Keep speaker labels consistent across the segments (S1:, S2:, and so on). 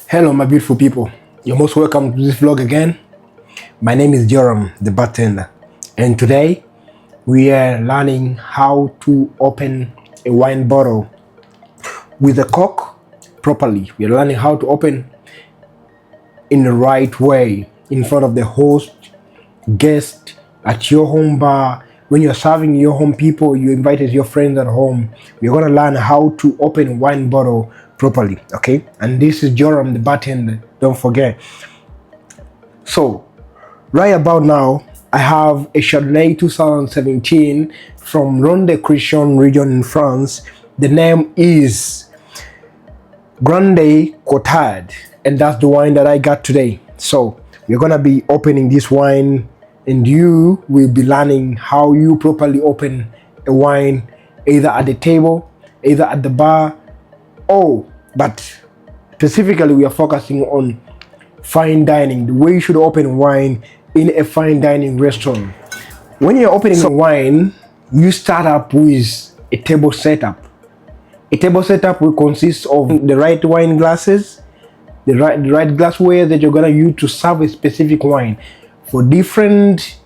S1: Hello my beautiful people, you're most welcome to this vlog again. My name is Joram, the bartender, and today we are learning how to open a wine bottle with a cork properly. We are learning how to open in the right way in front of the host, guest, at your home bar. When you're serving your home people, you invited your friends at home, we're gonna learn how to open a wine bottle properly, okay? And this is Joram, the bartender, don't forget. So, right about now, I have a Chardonnay 2017 from Ronde Christian region in France. The name is Grande Cotard, and that's the wine that I got today. So, we're gonna be opening this wine, and you will be learning how you properly open a wine, either at the table, either at the bar, but specifically we are focusing on fine dining, the way you should open wine in a fine dining restaurant. When you're opening wine, you start up with a table setup. A table setup will consist of the right wine glasses, the right glassware that you're gonna use to serve a specific wine. For different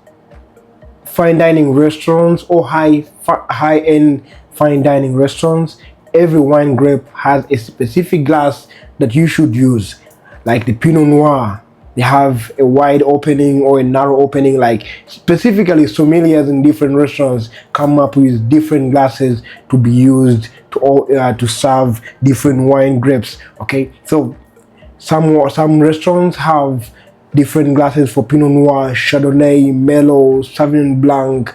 S1: fine dining restaurants or high-end fine dining restaurants, every wine grape has a specific glass that you should use. Like the Pinot Noir, they have a wide opening or a narrow opening. Like specifically, sommeliers in different restaurants come up with different glasses to be used to serve different wine grapes. Okay, so some restaurants have different glasses for Pinot Noir, Chardonnay, Merlot, Sauvignon Blanc,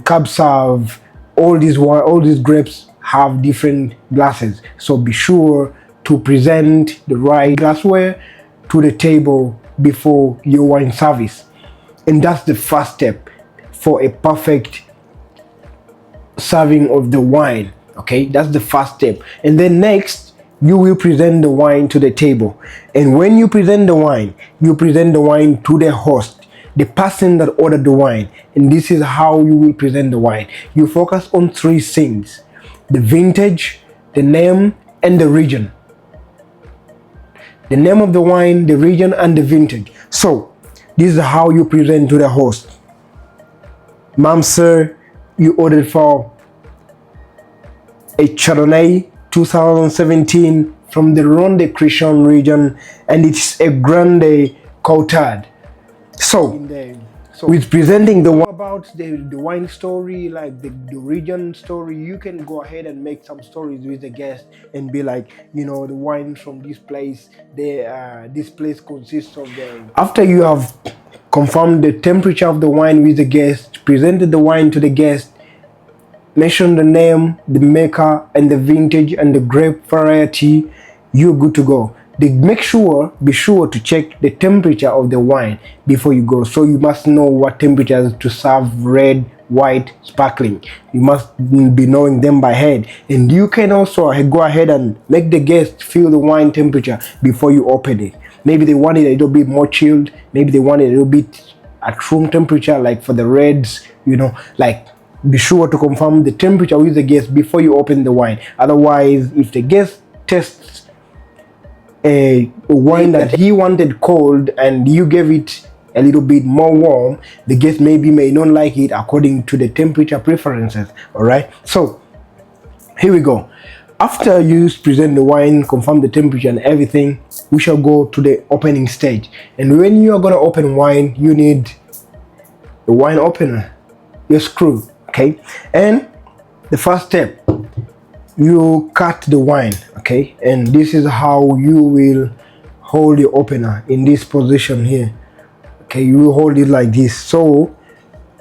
S1: Cab Sauv. All these grapes have different glasses. So be sure to present the right glassware to the table before your wine service. And that's the first step for a perfect serving of the wine. Okay, that's the first step. And then next, you will present the wine to the table. And when you present the wine to the host, the person that ordered the wine. And this is how you will present the wine. You focus on three things: the vintage, the name, and the region. The name of the wine, the region, and the vintage. So this is how you present to the host. Ma'am, sir, you ordered for a Chardonnay 2017 from the Ronde Christian region, and it's a Grande Cotard. So with presenting the wine about the wine story, like the region story, you can go ahead and make some stories with the guest and be like, the wine from this place, this place consists of the. After you have confirmed the temperature of the wine with the guest, presented the wine to the guest, mention the name, the maker, and the vintage and the grape variety, you're good to go. Be sure to check the temperature of the wine before you go. So you must know what temperatures to serve red, white, sparkling. You must be knowing them by head. And you can also go ahead and make the guest feel the wine temperature before you open it. Maybe they want it a little bit more chilled. Maybe they want it a little bit at room temperature, like for the reds, be sure to confirm the temperature with the guest before you open the wine. Otherwise, if the guest tests a wine that he wanted cold and you gave it a little bit more warm, the guest may not like it according to the temperature preferences. All right, so here we go. After you present the wine, confirm the temperature and everything, we shall go to the opening stage. And when you are going to open wine, you need a wine opener, your screw. Okay, and the first step, you cut the wine. Okay, and this is how you will hold your opener in this position here. Okay, you will hold it like this. So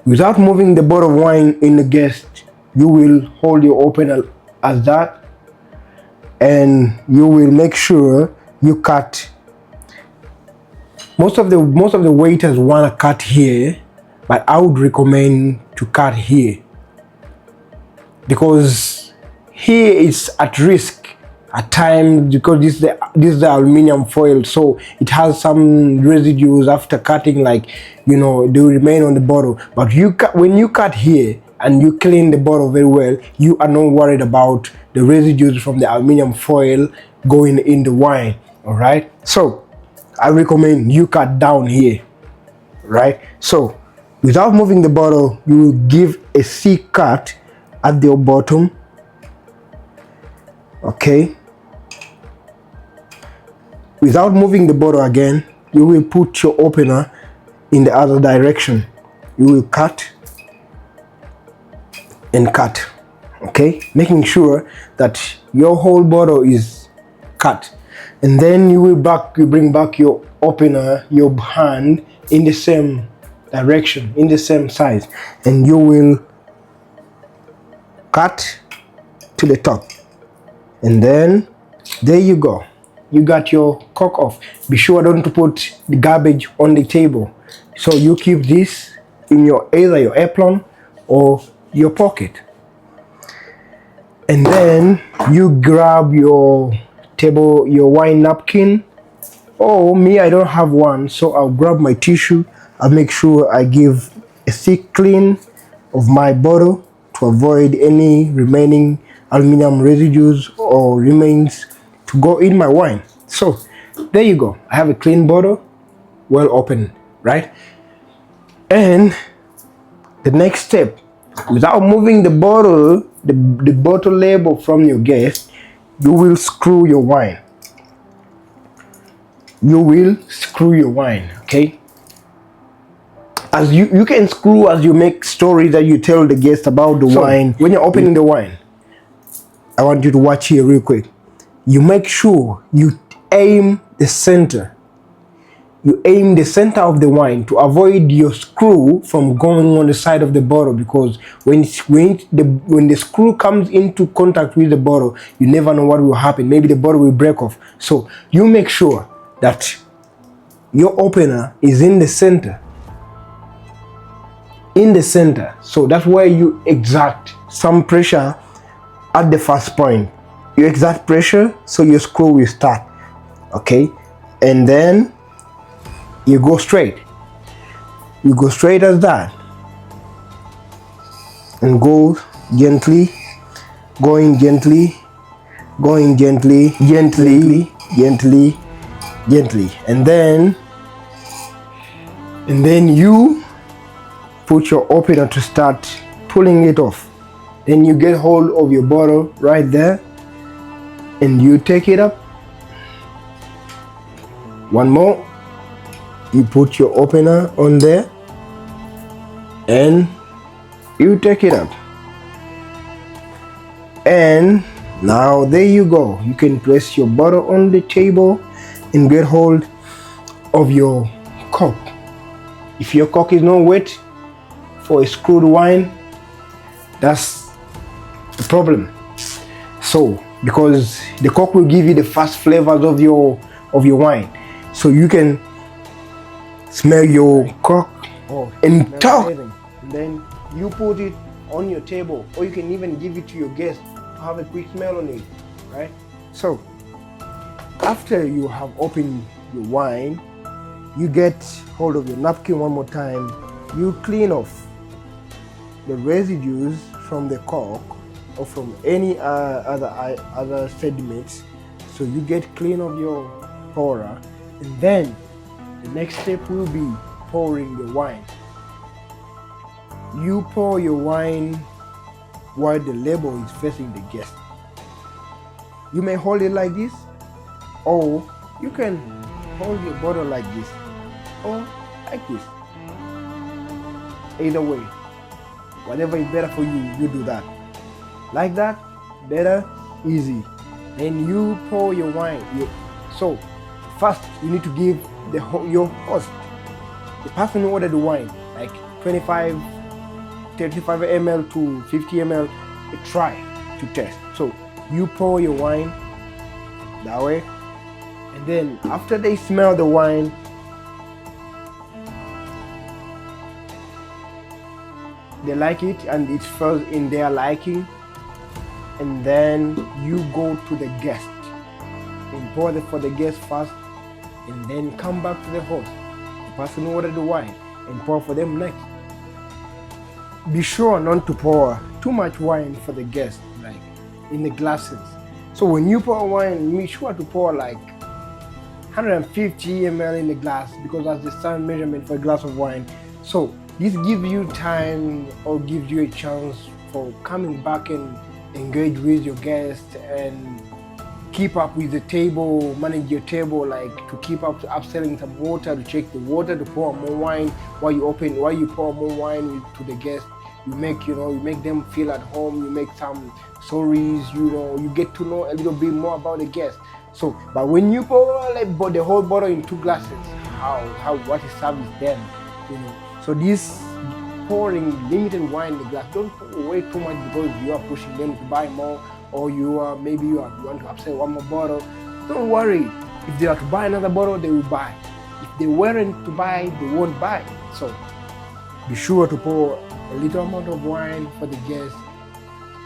S1: without moving the bottle of wine in the guest, you will hold your opener as that, and you will make sure you cut. Most of the waiters want to cut here, but I would recommend to cut here, because here is at risk at times, because this is the aluminum foil, so it has some residues after cutting, they will remain on the bottle. But when you cut here and you clean the bottle very well, you are not worried about the residues from the aluminum foil going in the wine. All right, so I recommend you cut down here, right? So without moving the bottle, you will give a C cut at the bottom. Okay, without moving the bottle again, you will put your opener in the other direction. You will cut and cut, okay, making sure that your whole bottle is cut. And then you bring back your opener, your hand, in the same direction, in the same size, and you will cut to the top. And then there you go, you got your cork off. Be sure don't to put the garbage on the table, so you keep this in your either your apron or your pocket. And then you grab your table, your wine napkin. Oh, me, I don't have one, so I'll grab my tissue. I'll make sure I give a thick clean of my bottle to avoid any remaining aluminum residues or remains to go in my wine. So there you go, I have a clean bottle, well opened, right? And the next step, without moving the bottle, the bottle label from your guest, you will screw your wine. You will screw your wine, okay? As you can screw as you make stories that you tell the guest about the wine. When you're opening the wine, I want you to watch here real quick. You make sure you aim the center. You aim the center of the wine to avoid your screw from going on the side of the bottle, because when the screw comes into contact with the bottle, you never know what will happen. Maybe the bottle will break off. So you make sure that your opener is in the center. In the center. So that's where you exert some pressure at the first point. You exert pressure so your screw will start. Okay? And then you go straight. You go straight as that. And go gently, going gently, going gently, gently, gently, gently. And then you put your opener to start pulling it off. Then you get hold of your bottle right there and you take it up. One more. You put your opener on there and you take it up. And now there you go. You can place your bottle on the table and get hold of your cork. If your cork is not wet for a screwed wine, that's the problem. So because the cork will give you the first flavors of your wine, so you can smell your cork and talk. And then you put it on your table, or you can even give it to your guest to have a quick smell on it, right? So after you have opened your wine, you get hold of your napkin one more time. You clean off the residues from the cork or from any other sediments. So you get clean of your pourer, and then the next step will be pouring the wine. You pour your wine while the label is facing the guest. You may hold it like this, or you can hold your bottle like this, or like this. Either way, whatever is better for you, you do that. Like that, better, easy. Then you pour your wine. So first you need to give your host, the person who ordered the wine, like 35 ml to 50 ml, a try to test. So you pour your wine that way, and then after they smell the wine, they like it and it's first in their liking, and then you go to the guest and pour for the guest first, and then come back to the host, the person who ordered the wine, and pour for them next. Be sure not to pour too much wine for the guest, like in the glasses. So when you pour wine, be sure to pour like 150 ml in the glass, because that's the standard measurement for a glass of wine. So this gives you time, or gives you a chance for coming back and engage with your guests and keep up with the table, manage your table, like to keep up to upselling some water, to check the water, to pour more wine while you pour more wine to the guests. You make them feel at home. You make some stories, you get to know a little bit more about the guest. So, but when you pour the whole bottle in 2 glasses, what is served is them. So this pouring limited wine in the glass, don't pour away too much, because you are pushing them to buy more, or you want to upsell one more bottle. Don't worry. If they are to buy another bottle, they will buy. If they weren't to buy, they won't buy. So be sure to pour a little amount of wine for the guests,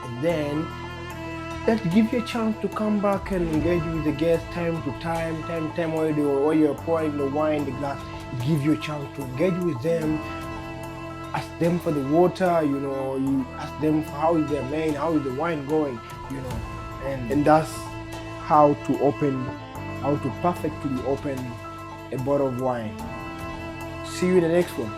S1: and then that give you a chance to come back and engage with the guests time to time while you're pouring the wine in the glass. It gives you a chance to engage with them. Ask them for the water, you ask them how is their main, how is the wine going, and that's how to perfectly open a bottle of wine. See you in the next one.